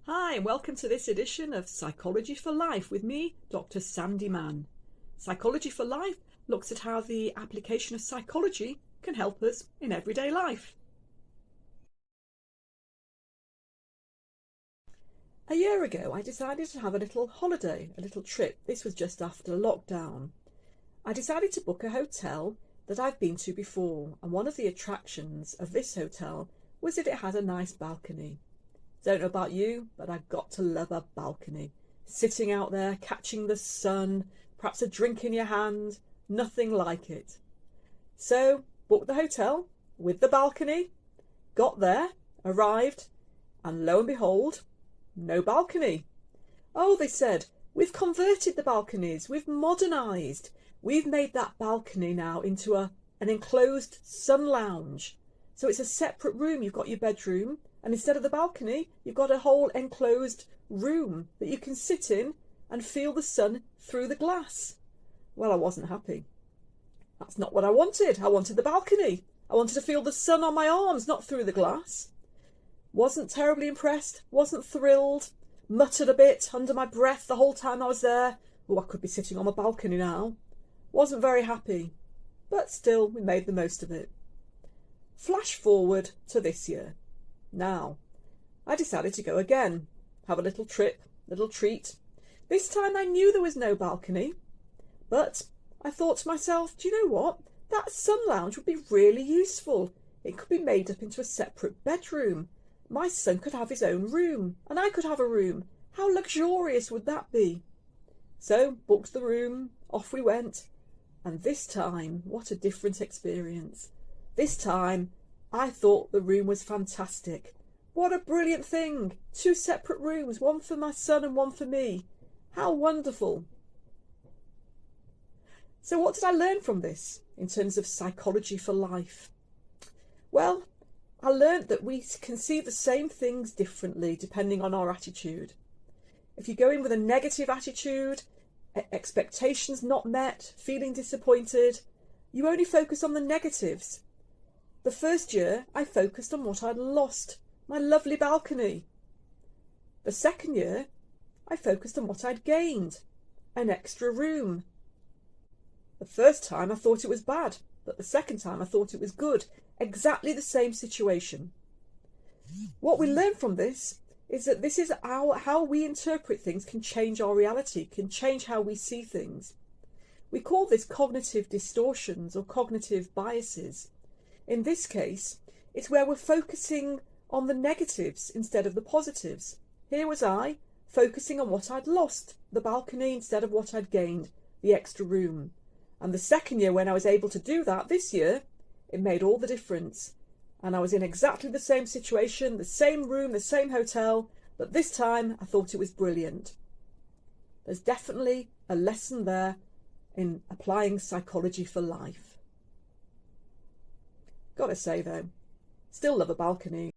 Hi, and welcome to this edition of Psychology for Life with me, Dr. Sandi Mann. Psychology for Life looks at how the application of psychology can help us in everyday life. A year ago, I decided to have a little holiday, a little trip. This was just after lockdown. I decided to book a hotel that I've been to before, and one of the attractions of this hotel was that it had a nice balcony. Don't know about you, but I've got to love a balcony. Sitting out there, catching the sun, perhaps a drink in your hand, nothing like it. So, booked the hotel with the balcony, got there, arrived, and lo and behold, no balcony. Oh, they said, we've converted the balconies, we've modernised. We've made that balcony now into an enclosed sun lounge. So it's a separate room. You've got your bedroom, and instead of the balcony, you've got a whole enclosed room that you can sit in and feel the sun through the glass. Well, I wasn't happy. That's not what I wanted. I wanted the balcony. I wanted to feel the sun on my arms, not through the glass. Wasn't terribly impressed, wasn't thrilled, muttered a bit under my breath the whole time I was there. Oh, I could be sitting on the balcony now. Wasn't very happy, but still we made the most of it. Flash forward to this year. Now, I decided to go again, have a little trip, little treat. This time I knew there was no balcony, but I thought to myself, do you know what? That sun lounge would be really useful. It could be made up into a separate bedroom. My son could have his own room, and I could have a room. How luxurious would that be? So, booked the room, off we went, and this time, what a different experience. This time, I thought the room was fantastic. What a brilliant thing! 2 separate rooms, one for my son and one for me. How wonderful! So what did I learn from this in terms of psychology for life? Well, I learned that we can see the same things differently depending on our attitude. If you go in with a negative attitude, expectations not met, feeling disappointed, you only focus on the negatives. The first year, I focused on what I'd lost, my lovely balcony. The second year, I focused on what I'd gained, an extra room. The first time I thought it was bad, but the second time I thought it was good. Exactly the same situation. What we learn from this is that this is how we interpret things can change our reality, can change how we see things. We call this cognitive distortions or cognitive biases. In this case, it's where we're focusing on the negatives instead of the positives. Here was I, focusing on what I'd lost, the balcony, instead of what I'd gained, the extra room. And the second year when I was able to do that, this year, it made all the difference. And I was in exactly the same situation, the same room, the same hotel, but this time I thought it was brilliant. There's definitely a lesson there in applying psychology for life. Gotta say though, still love a balcony.